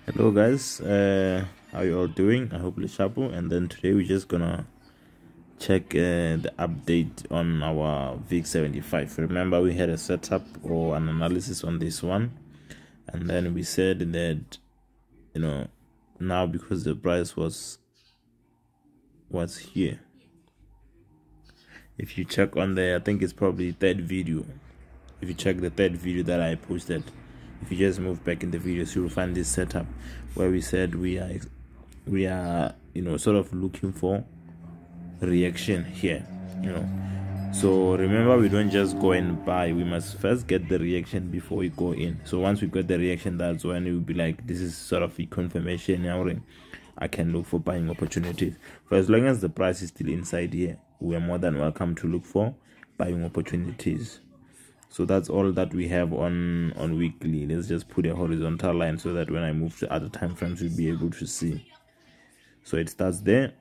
Hello guys, how you all doing? I hope you're sharp. And then today we're just gonna check the update on our VIX75. Remember, we had a setup or an analysis on this one, and then we said that now because the price was here, if you check on there, I think it's probably third video. If you check the third video that I posted, if you just move back in the videos, you will find this setup where we said we are sort of looking for reaction here. So remember, we don't just go and buy, we must first get the reaction before we go in. So once we get the reaction, that's when it will be like, this is sort of a confirmation. I can look for buying opportunities. For as long as the price is still inside here, we are more than welcome to look for buying opportunities. So that's all that we have on weekly. Let's just put a horizontal line so that when I move to other time frames, we'll be able to see. So it starts there,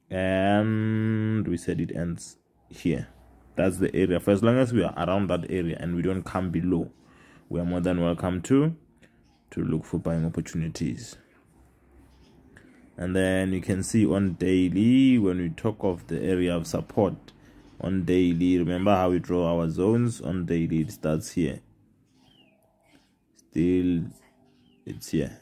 and we said it ends here. That's the area. For as long as we are around that area and we don't come below, we are more than welcome to look for buying opportunities. And then you can see on daily, when we talk of the area of support on daily, remember how we draw our zones on daily. It starts here, still it's here.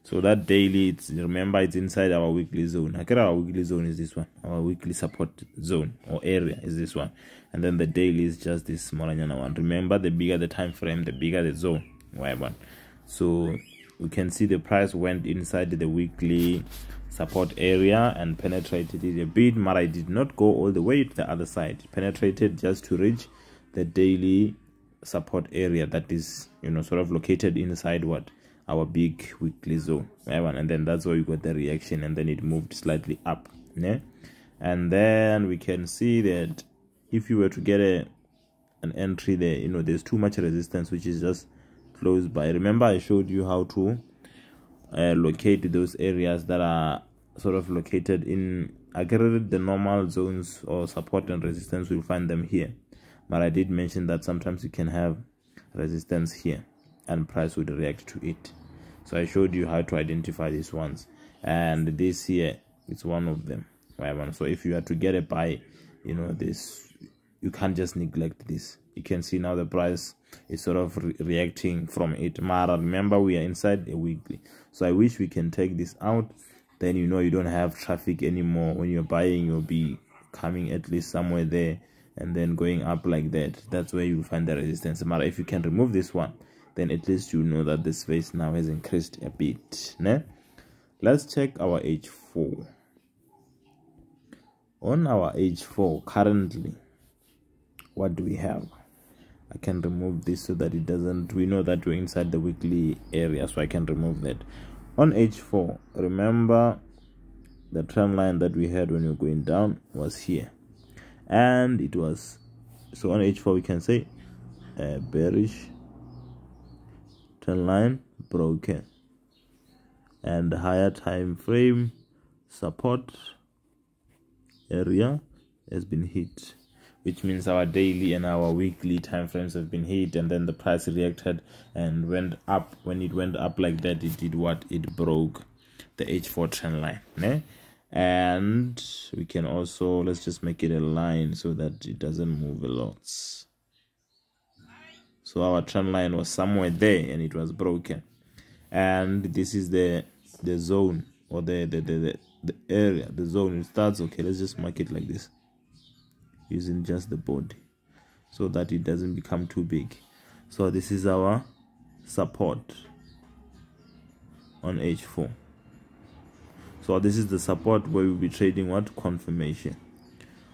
So that daily, remember, it's inside our weekly zone. Our weekly zone is this one. Our weekly support zone or area is this one. And then the daily is just this smaller one. Remember, the bigger the time frame, the bigger the zone. So we can see the price went inside the weekly support area and penetrated it a bit, but I did not go all the way to the other side. It penetrated just to reach the daily support area that is sort of located inside our big weekly zone. And then that's where we got the reaction, and then it moved slightly up. And then we can see that if you were to get an entry there, there's too much resistance which is just close by. Remember, I showed you how to locate those areas that are sort of located in the normal zones or support and resistance. We'll find them here, but I did mention that sometimes you can have resistance here and price would react to it. So I showed you how to identify these ones, and this here is one of them. So if you are to get a buy, this, you can't just neglect this. You can see now the price is sort of reacting from it. Mara, remember, we are inside a weekly, so I wish we can take this out. Then you don't have traffic anymore. When you're buying, you'll be coming at least somewhere there and then going up like that. That's where you'll find the resistance. Mara, if you can remove this one, then at least you know that the space now has increased a bit. Let's check our H4. On our H4 currently, what do we have? I can remove this so that it doesn't, we know that we're inside the weekly area, so I can remove that. On H4, remember the trend line that we had when we were going down was here, and it was, so on H4 we can say bearish trend line broken, and the higher time frame support area has been hit, which means our daily and our weekly time frames have been hit, and then the price reacted and went up. When it went up like that, it did what? It broke the H4 trend line. And we can also, let's just make it a line so that it doesn't move a lot. So our trend line was somewhere there and it was broken, and this is the zone, or the area, the zone. It starts, okay, let's just mark it like this, using just the body so that it doesn't become too big. So this is our support on H4. So this is the support where we'll be trading what? Confirmation.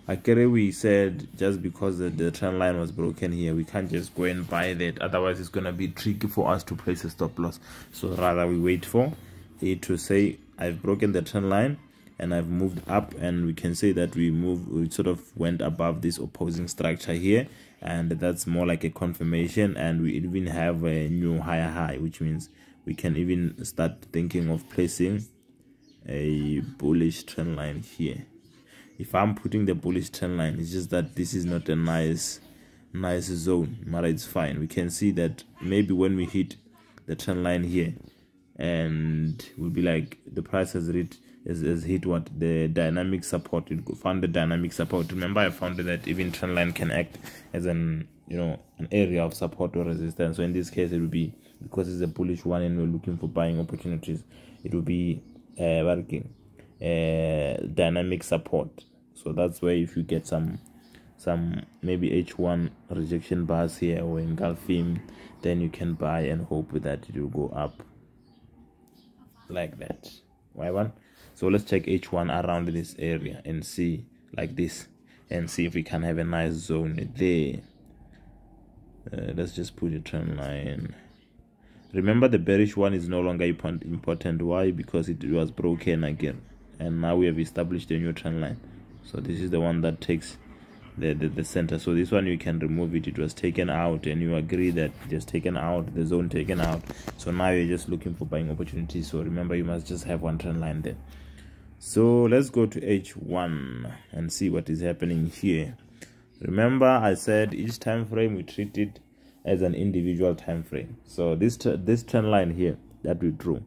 We said just because the trend line was broken here, we can't just go and buy that, otherwise it's going to be tricky for us to place a stop loss. So rather we wait for it to say, I've broken the trend line and I've moved up, and we can say that we sort of went above this opposing structure here, and that's more like a confirmation, and we even have a new higher high, which means we can even start thinking of placing a bullish trend line here. If I'm putting the bullish trend line, it's just that this is not a nice zone, but it's fine. We can see that maybe when we hit the trend line here, and will be like the price has hit what the dynamic support. It found the dynamic support. Remember, I found that even trend line can act as an an area of support or resistance. So in this case, it will be, because it's a bullish one and we're looking for buying opportunities, it will be dynamic support. So that's where if you get some maybe H1 rejection bars here or engulfing, then you can buy and hope that it will go up like that. Y1. So let's check H1 around this area and see like this, and see if we can have a nice zone there. Let's just put a trend line. Remember, the bearish one is no longer important. Why? Because it was broken again, and now we have established a new trend line. So this is the one that takes the center. So this one you can remove it. It was taken out, and you agree that it is taken out, the zone taken out. So now you're just looking for buying opportunities. So remember, you must just have one trend line there. So let's go to H1 and see what is happening here. Remember, I said each time frame we treat it as an individual time frame. So this trend line here that we drew,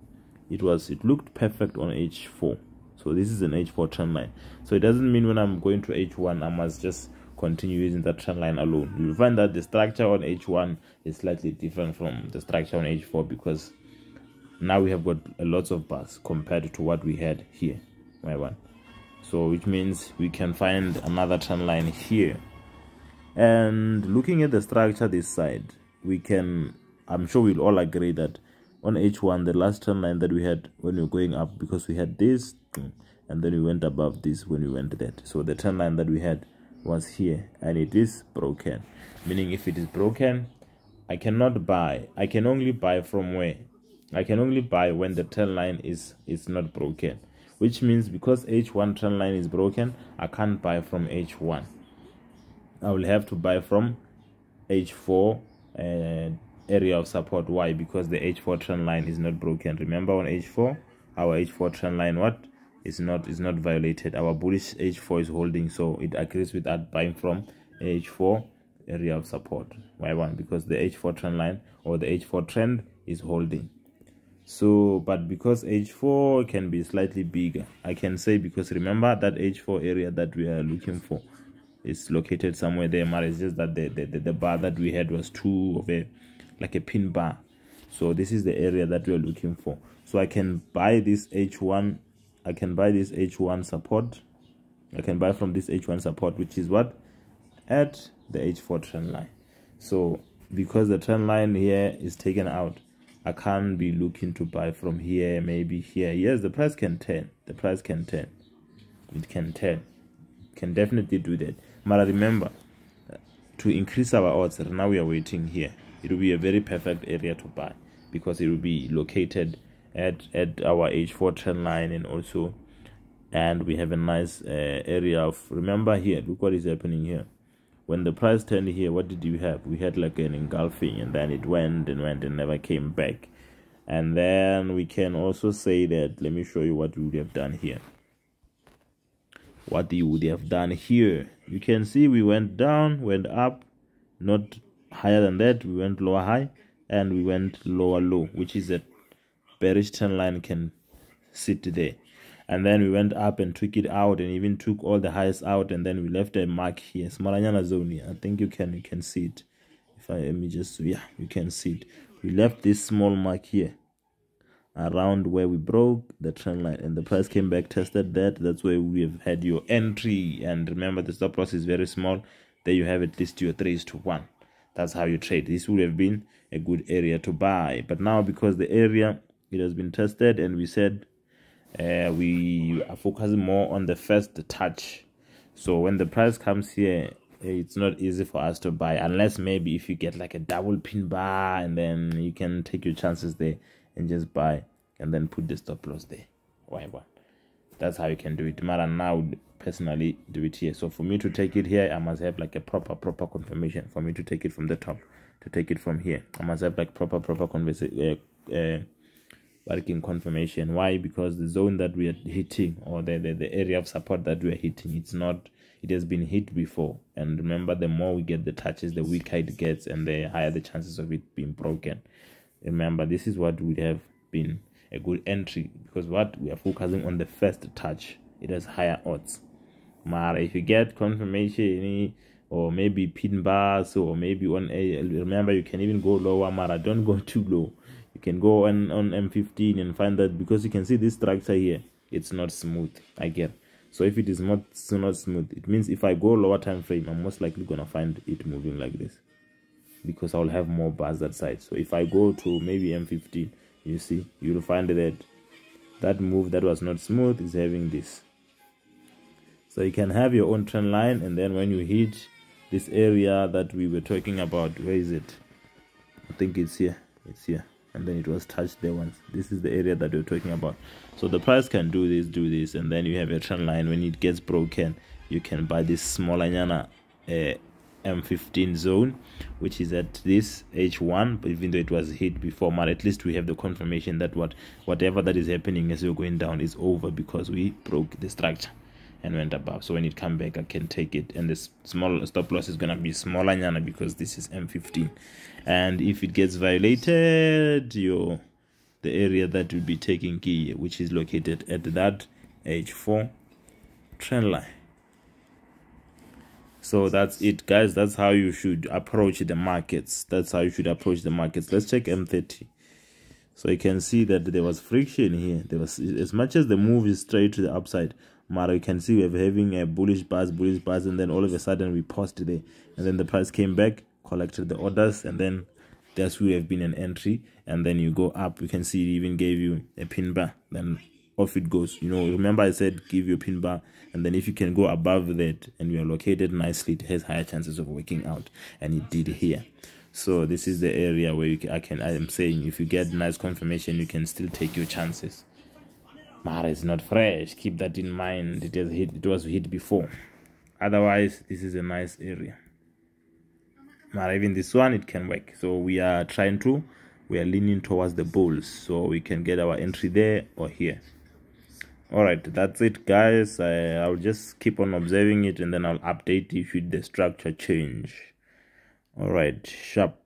it looked perfect on H4. So this is an H4 trend line. So it doesn't mean when I'm going to H1 I must just continue using that trend line alone. You'll find that the structure on H1 is slightly different from the structure on H4, because now we have got a lot of bars compared to what we had here. Right? So which means we can find another trend line here. And looking at the structure this side, we can, I'm sure we'll all agree that on H1, the last trend line that we had when we were going up, because we had this and then we went above this when we went that. So the trend line that we had was here, and it is broken. Meaning, if it is broken, I cannot buy. I can only buy from where? I can only buy when the trend line is not broken. Which means, because H1 trend line is broken, I can't buy from H1. I will have to buy from H4 area of support. Why? Because the H4 trend line is not broken. Remember, on H4, our H4 trend line is not violated. Our bullish H4 is holding, so it agrees with that buying from H4 area of support. Why? Because the H4 trend line or the H4 trend is holding. So, but because H4 can be slightly bigger, I can say, because remember that H4 area that we are looking for is located somewhere there. It's just that the bar that we had was too of like a pin bar. So this is the area that we are looking for. So I can buy this H1. I can buy this H1 support. I can buy from this H1 support, which is what? At the H4 trend line. So because the trend line here is taken out, I can't be looking to buy from here, maybe here. Yes, the price can turn. The price can turn. It can turn. Can definitely do that. But remember, to increase our odds, now we are waiting here. It will be a very perfect area to buy, because it will be located at our H4 trend line, and we have a nice area of, remember here, look what is happening here. When the price turned here, what did you have? We had like an engulfing, and then it went and never came back. And then we can also say that, let me show you what we would have done here. What you would have done here, you can see we went down, went up, not higher than that. We went lower high, and we went lower low, which is a bearish trend line can sit there. And then we went up and took it out, and even took all the highs out, and then we left a mark here, Smalanyana zone here. I think you can see it. If I let me just, yeah, you can see it. We left this small mark here around where we broke the trend line, and the price came back, tested that. That's where we have had your entry. And remember, the stop loss is very small. There you have at least your 3:1. That's how you trade. This would have been a good area to buy, but now, because the area, it has been tested, and we said we are focusing more on the first touch. So when the price comes here, it's not easy for us to buy, unless maybe if you get like a double pin bar, and then you can take your chances there and just buy, and then put the stop loss there. Why? That's how you can do it. Mara, now personally do it here. So for me to take it here, I must have like a proper confirmation. For me to take it from the top, to take it from here, I must have like proper working confirmation. Why? Because the zone that we are hitting, or the area of support that we are hitting, it has been hit before. And remember, the more we get the touches, the weaker it gets, and the higher the chances of it being broken. Remember, this is what would have been a good entry, because what we are focusing on the first touch, it has higher odds. But if you get confirmation or maybe pin bars, or maybe on a, remember you can even go lower, Mara, don't go too low. You can go on M15 and find that, because you can see this structure here, it's not smooth. I get. So if it is not smooth, it means if I go lower time frame, I'm most likely gonna find it moving like this, because I'll have more bars that side. So if I go to maybe M15, you see, you'll find that that move that was not smooth is having this. So you can have your own trend line, and then when you hit this area that we were talking about, where is it? I think it's here. It's here. And then it was touched there once. This is the area that we're talking about. So the price can do this, and then you have a trend line. When it gets broken, you can buy this smaller nyana M15 zone, which is at this H1, but even though it was hit before, but at least we have the confirmation that whatever that is happening as we're going down is over, because we broke the structure and went above. So when it come back, I can take it, and the small stop loss is gonna be smaller nyana, because this is M15. And if it gets violated, the area that will be taking key, which is located at that H4 trend line. So that's it, guys. That's how you should approach the markets. Let's check M30. So you can see that there was friction here. There was, as much as the move is straight to the upside, Mara, you can see we're having a bullish bars, and then all of a sudden we paused there, and then the price came back, collected the orders, and then that's where have been an entry, and then you go up. You can see it even gave you a pin bar, then off it goes. Remember I said give you a pin bar, and then if you can go above that and you are located nicely, it has higher chances of working out, and it did here. So this is the area where I am saying if you get nice confirmation, you can still take your chances. Mara is not fresh, keep that in mind. It was hit before. Otherwise, this is a nice area. Mara, even this one, it can work. So we are leaning towards the bulls, so we can get our entry there or here. All right, that's it, guys. I'll just keep on observing it, and then I'll update you should the structure change. All right, sharp.